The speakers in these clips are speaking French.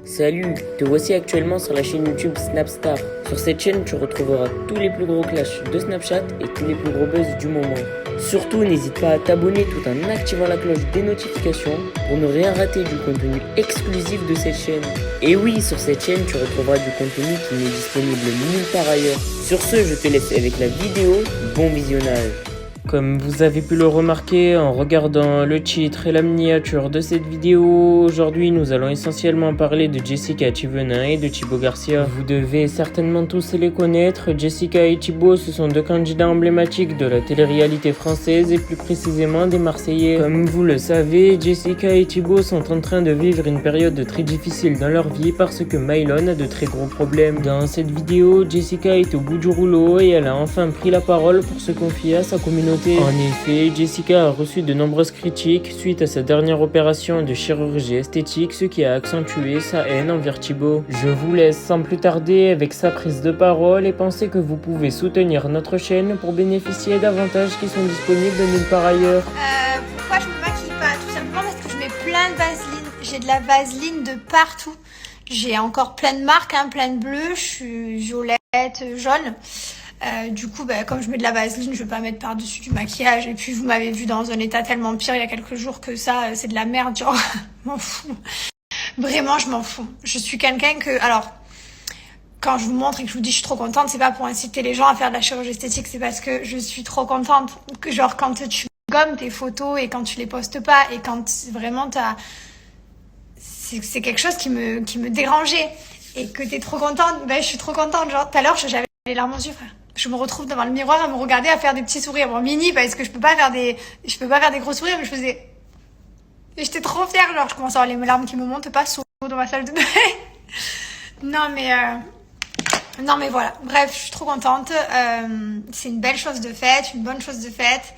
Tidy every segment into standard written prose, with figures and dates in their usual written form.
Salut, te voici actuellement sur la chaîne YouTube Snapstar. Sur cette chaîne, tu retrouveras tous les plus gros clashs de Snapchat et tous les plus gros buzz du moment. Surtout, n'hésite pas à t'abonner tout en activant la cloche des notifications pour ne rien rater du contenu exclusif de cette chaîne. Et oui, sur cette chaîne, tu retrouveras du contenu qui n'est disponible nulle part ailleurs. Sur ce, je te laisse avec la vidéo. Bon visionnage. Comme vous avez pu le remarquer en regardant le titre et la miniature de cette vidéo, aujourd'hui nous allons essentiellement parler de Jessica Thivenin et de Thibaut Garcia. Vous devez certainement tous les connaître. Jessica et Thibaut, ce sont deux candidats emblématiques de la télé-réalité française et plus précisément des Marseillais. Comme vous le savez, Jessica et Thibaut sont en train de vivre une période très difficile dans leur vie parce que Mylon a de très gros problèmes. Dans cette vidéo, Jessica est au bout du rouleau et elle a enfin pris la parole pour se confier à sa communauté. En effet, Jessica a reçu de nombreuses critiques suite à sa dernière opération de chirurgie esthétique, ce qui a accentué sa haine envers Thibaut. Je vous laisse sans plus tarder avec sa prise de parole et pensez que vous pouvez soutenir notre chaîne pour bénéficier d'avantages qui sont disponibles nulle part ailleurs. Pourquoi je me maquille pas? Tout simplement parce que je mets plein de vaseline. J'ai de la vaseline de partout. J'ai encore plein de marques, plein de bleu. Je suis violette, jaune. Du coup, comme je mets de la vaseline, je vais pas mettre par-dessus du maquillage. Et puis, vous m'avez vu dans un état tellement pire il y a quelques jours que ça, c'est de la merde, genre, je m'en fous. Vraiment, je m'en fous. Je suis quelqu'un que... Alors, quand je vous montre et que je vous dis je suis trop contente, c'est pas pour inciter les gens à faire de la chirurgie esthétique, c'est parce que je suis trop contente. Que genre, quand tu gommes tes photos et quand tu les postes pas et quand vraiment c'est quelque chose qui me dérangeait et que t'es trop contente, je suis trop contente. Genre, tout à l'heure, j'avais les larmes aux yeux, frère. Je me retrouve devant le miroir à me regarder, à faire des petits sourires. Bon, mini, parce que je peux pas faire des gros sourires, mais je faisais... Et j'étais trop fière, genre, je commence à avoir les larmes qui me montent, pas sous dans ma salle de bain. Non, mais voilà. Bref, je suis trop contente. C'est une belle chose de faite, une bonne chose de faite.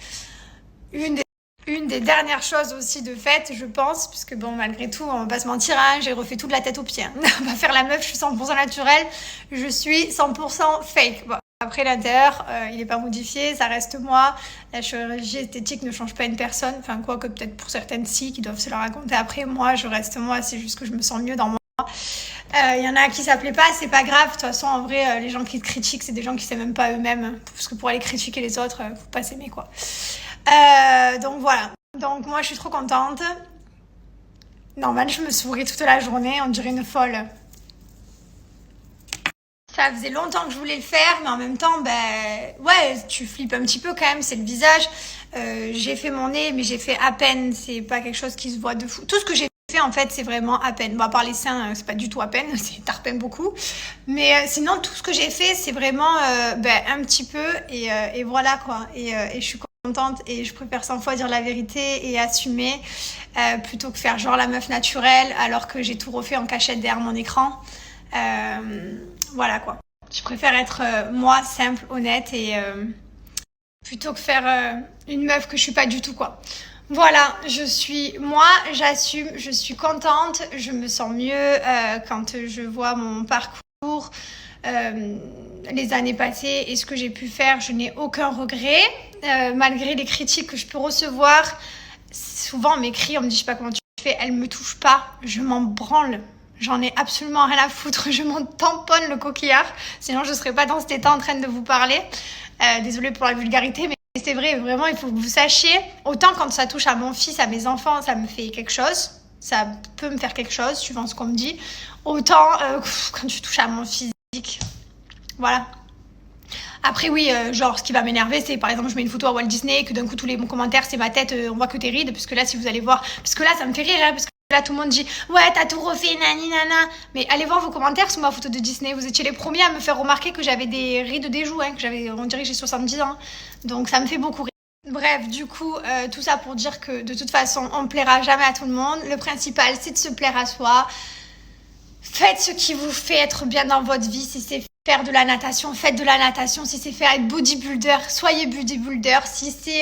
Une des dernières choses aussi de fait, je pense, puisque bon, malgré tout, on va pas se mentir, j'ai refait tout de la tête aux pieds. On va faire la meuf, je suis 100% naturelle, je suis 100% fake. Bon, après l'intérieur, il est pas modifié, ça reste moi. La chirurgie esthétique ne change pas une personne, enfin quoi que peut-être pour certaines si qui doivent se la raconter après. Moi, je reste moi, c'est juste que je me sens mieux dans moi. Il y en a qui s'appelaient pas, c'est pas grave. De toute façon, en vrai, les gens qui te critiquent, c'est des gens qui s'aiment même pas eux-mêmes, parce que pour aller critiquer les autres, faut pas s'aimer quoi. Donc voilà. Donc moi je suis trop contente. Normal, je me souris toute la journée, on dirait une folle. Ça faisait longtemps que je voulais le faire, mais en même temps, ouais, tu flippes un petit peu quand même, c'est le visage. J'ai fait mon nez, mais j'ai fait à peine, c'est pas quelque chose qui se voit de fou. Tout ce que j'ai fait en fait, c'est vraiment à peine. Bon, à part les seins, c'est pas du tout à peine, c'est tarpin beaucoup. Mais sinon, tout ce que j'ai fait, c'est vraiment un petit peu, et voilà quoi. Et je suis contente et je préfère 100 fois dire la vérité et assumer plutôt que faire genre la meuf naturelle alors que j'ai tout refait en cachette derrière mon écran. Voilà quoi. Je préfère être moi, simple, honnête et plutôt que faire une meuf que je suis pas du tout quoi. Voilà, je suis moi, j'assume, je suis contente, je me sens mieux quand je vois mon parcours. Les années passées et ce que j'ai pu faire, je n'ai aucun regret. Malgré les critiques que je peux recevoir, souvent on m'écrit, on me dit je sais pas comment tu fais, elle me touche pas, je m'en branle. J'en ai absolument rien à foutre, je m'en tamponne le coquillard, sinon je serais pas dans cet état en train de vous parler. Désolée pour la vulgarité, mais c'est vrai, vraiment, il faut que vous sachiez, autant quand ça touche à mon fils, à mes enfants, ça me fait quelque chose, ça peut me faire quelque chose, suivant ce qu'on me dit, autant quand tu touches à mon physique, voilà. Après oui, genre ce qui va m'énerver, c'est par exemple je mets une photo à Walt Disney et que d'un coup tous les commentaires c'est ma tête, on voit que tes rides, parce que là si vous allez voir, parce que là ça me fait rire, parce que là tout le monde dit ouais t'as tout refait nani nana, mais allez voir vos commentaires sous ma photo de Disney, vous étiez les premiers à me faire remarquer que j'avais des rides des joues, que j'avais, on dirait que j'ai 70 ans, donc ça me fait beaucoup rire. Bref, du coup, tout ça pour dire que de toute façon on plaira jamais à tout le monde, le principal c'est de se plaire à soi. Faites ce qui vous fait être bien dans votre vie. Si c'est faire de la natation, faites de la natation. Si c'est faire être bodybuilder, soyez bodybuilder. Si c'est,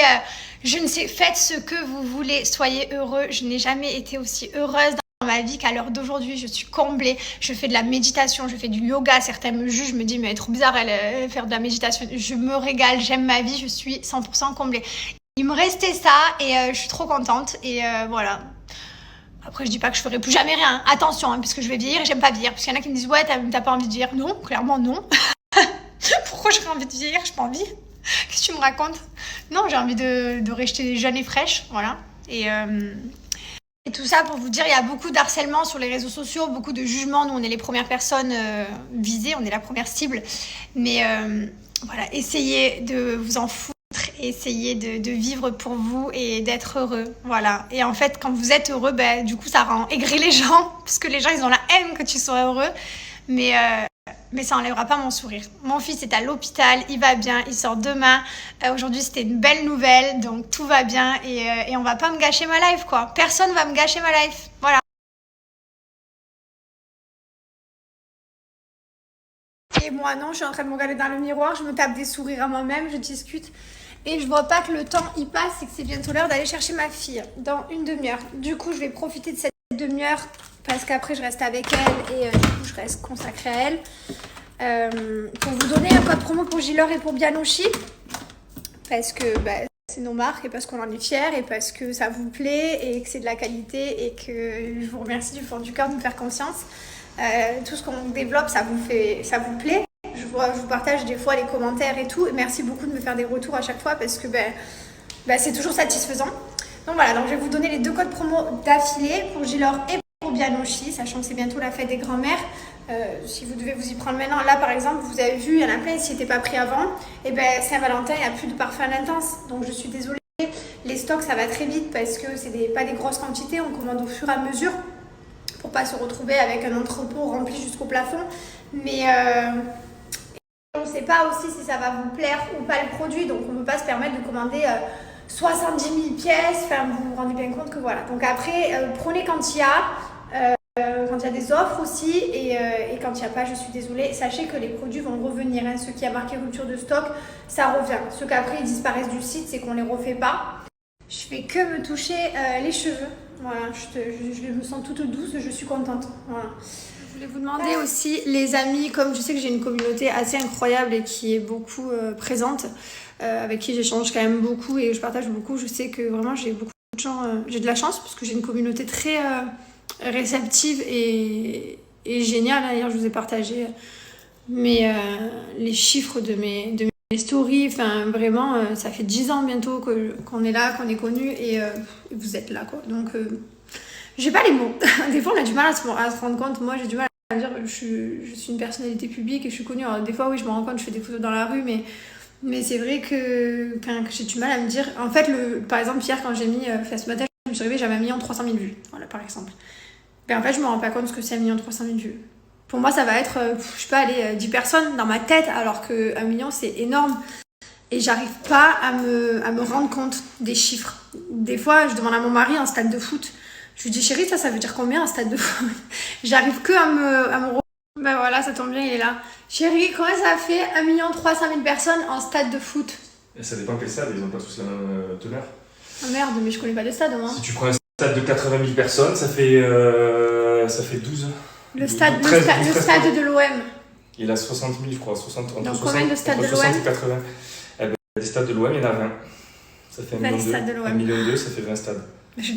je ne sais, faites ce que vous voulez. Soyez heureux. Je n'ai jamais été aussi heureuse dans ma vie qu'à l'heure d'aujourd'hui. Je suis comblée. Je fais de la méditation, je fais du yoga. Certains me jugent, me disent mais elle est trop bizarre, elle faire de la méditation. Je me régale, j'aime ma vie. Je suis 100% comblée. Il me restait ça et je suis trop contente. Et voilà. Après, je dis pas que je ferai plus jamais rien. Attention, hein, parce que je vais vieillir et j'aime pas vieillir. Parce qu'il y en a qui me disent, ouais, t'as pas envie de vieillir. Non, clairement, non. Pourquoi j'aurais envie de vieillir? J'ai pas envie. Qu'est-ce que tu me racontes? Non, j'ai envie de rester jeune et fraîche. Voilà. Et tout ça pour vous dire, il y a beaucoup d'harcèlement sur les réseaux sociaux, beaucoup de jugements. Nous, on est les premières personnes visées, on est la première cible. Mais voilà, essayez de vous en foutre, essayez de vivre pour vous et d'être heureux. Voilà. Et en fait, quand vous êtes heureux, ben, du coup, ça rend aigri les gens, parce que les gens, ils ont la haine que tu sois heureux. Mais ça enlèvera pas mon sourire. Mon fils est à l'hôpital, il va bien, il sort demain. Aujourd'hui, c'était une belle nouvelle, donc tout va bien et on va pas me gâcher ma life, quoi. Personne va me gâcher ma life. Voilà. Et moi, non, je suis en train de me regarder dans le miroir, je me tape des sourires à moi-même, je discute. Et je vois pas que le temps y passe et que c'est bientôt l'heure d'aller chercher ma fille dans une demi-heure. Du coup, je vais profiter de cette demi-heure parce qu'après, je reste avec elle et du coup, je reste consacrée à elle. Pour vous donner un code promo pour Gilor et pour Bianoshi parce que c'est nos marques et parce qu'on en est fiers et parce que ça vous plaît et que c'est de la qualité et que je vous remercie du fond du cœur de me faire confiance. Tout ce qu'on développe, ça vous plaît. Je vous partage des fois les commentaires et tout. Et merci beaucoup de me faire des retours à chaque fois parce que c'est toujours satisfaisant. Donc voilà, donc je vais vous donner les 2 codes promo d'affilée pour Gilor et pour Bianoshi, sachant que c'est bientôt la fête des grands-mères. Si vous devez vous y prendre maintenant, là par exemple, vous avez vu, il y en a plein, s'ils n'étaient pas pris avant. Et Saint-Valentin, il n'y a plus de parfum intense. Donc je suis désolée. Les stocks, ça va très vite parce que c'est pas des grosses quantités. On commande au fur et à mesure pour pas se retrouver avec un entrepôt rempli jusqu'au plafond. Mais on ne sait pas aussi si ça va vous plaire ou pas le produit. Donc on ne peut pas se permettre de commander 70 000 pièces. Enfin, vous vous rendez bien compte que voilà. Donc après, prenez quand il y a. Quand il y a des offres aussi et quand il n'y a pas, je suis désolée. Sachez que les produits vont revenir. Hein. Ce qui a marqué rupture de stock, ça revient. Ceux qu'après ils disparaissent du site, c'est qu'on ne les refait pas. Je fais que me toucher les cheveux. Voilà, je me sens toute douce, je suis contente. Voilà. Je voulais vous demander aussi, les amis, comme je sais que j'ai une communauté assez incroyable et qui est beaucoup présente, avec qui j'échange quand même beaucoup et je partage beaucoup. Je sais que vraiment j'ai beaucoup de gens, j'ai de la chance parce que j'ai une communauté très réceptive et géniale. D'ailleurs, je vous ai partagé les chiffres de mes stories. Enfin, vraiment, ça fait 10 ans bientôt qu'on est là, qu'on est connus et vous êtes là, quoi. Donc, j'ai pas les mots. Des fois, on a du mal à se rendre compte. Moi, j'ai du mal à dire je suis une personnalité publique et je suis connue. Alors, des fois, oui, je me rends compte, je fais des photos dans la rue, mais c'est vrai que j'ai du mal à me dire. En fait, par exemple, hier, quand j'ai mis ce matin, je me suis réveillée, j'avais 1 300 000 vues. Voilà, par exemple. En fait, je me rends pas compte ce que c'est 1 300 000 vues. Pour moi, ça va être, je sais pas, 10 personnes dans ma tête, alors que 1 million, c'est énorme. Et j'arrive pas à me rendre compte des chiffres. Des fois, je demande à mon mari un stade de foot. Je lui dis, chérie, ça veut dire combien un stade de foot? J'arrive que à me Ben voilà, ça tombe bien, il est là. Chérie, comment ça fait 1 300 000 personnes en stade de foot? Et ça dépend quel stade, ils ont pas tous la même teneur. Oh merde, mais je connais pas de stade, moi. Si tu prends un stade de 80 000 personnes, ça fait 12. Le stade de l'OM. Il a 60 000, je crois. Donc combien de stades de l'OM? 60 et 80. Eh ben, les stades de l'OM, il y en a 20. Ça fait 1 million 2, ça fait 20 stades.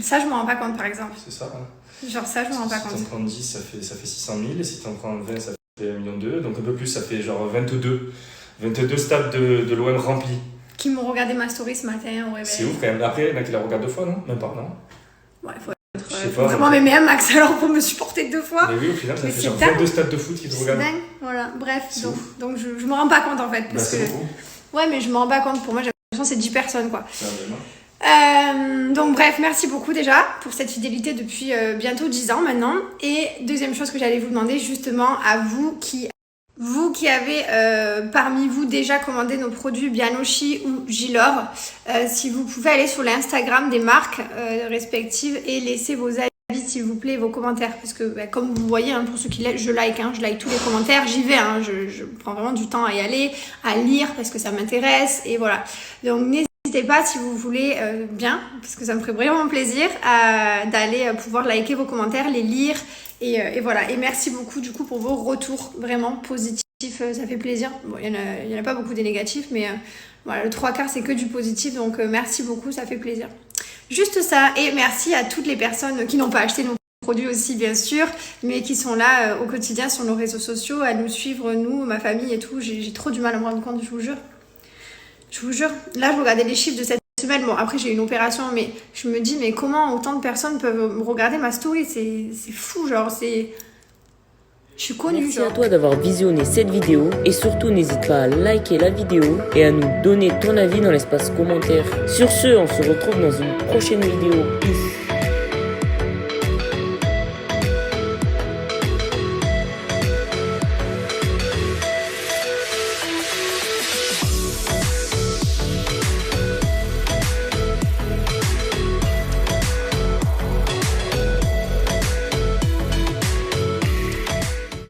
Ça, je m'en rends pas compte, par exemple. C'est ça, hein. Genre ça, je m'en rends pas compte. Si t'en prends 10, ça fait 600 000. Et si t'en prends 20, ça fait 1 million 2. Donc un peu plus, ça fait genre 22 stades de l'OM remplis. Qui m'ont regardé ma story ce matin au réveil. C'est ouf quand même. Après, il y en a qui la regardent 2 fois, non? Même pas, non? Ouais, faut vraiment m'aimer un max alors pour me supporter 2 fois. Mais oui, au final, ça fait genre 22 stades de foot qui te regardent. C'est dingue, voilà. Bref, donc je me rends pas compte en fait. Parce que... Ouais, mais je me rends pas compte. Pour moi, j'ai l'impression que c'est 10 personnes, quoi. Donc bref, merci beaucoup déjà pour cette fidélité depuis bientôt 10 ans maintenant. Et deuxième chose que j'allais vous demander justement à vous qui avez parmi vous déjà commandé nos produits Bianoshi ou Gilor, si vous pouvez aller sur l'Instagram des marques respectives et laisser vos avis s'il vous plaît, vos commentaires, parce que comme vous voyez, hein, pour ceux qui je like tous les commentaires, j'y vais, hein, je prends vraiment du temps à y aller, à lire parce que ça m'intéresse et voilà. Donc n'hésitez pas si vous voulez bien, parce que ça me ferait vraiment plaisir d'aller pouvoir liker vos commentaires, les lire et voilà. Et merci beaucoup du coup pour vos retours vraiment positifs, ça fait plaisir. Bon, il y en a pas beaucoup des négatifs, mais voilà, le 3/4 c'est que du positif, donc merci beaucoup, ça fait plaisir. Juste ça, et merci à toutes les personnes qui n'ont pas acheté nos produits aussi bien sûr, mais qui sont là au quotidien sur nos réseaux sociaux, à nous suivre, nous, ma famille et tout. J'ai trop du mal à me rendre compte, je vous jure. Je vous jure. Là, je regardais les chiffres de cette semaine. Bon, après, j'ai eu une opération, mais je me dis, mais comment autant de personnes peuvent regarder ma story? C'est fou, genre, c'est... Je suis connue, Merci genre. à toi d'avoir visionné cette vidéo et surtout n'hésite pas à liker la vidéo et à nous donner ton avis dans l'espace commentaire. Sur ce, on se retrouve dans une prochaine vidéo. Peace.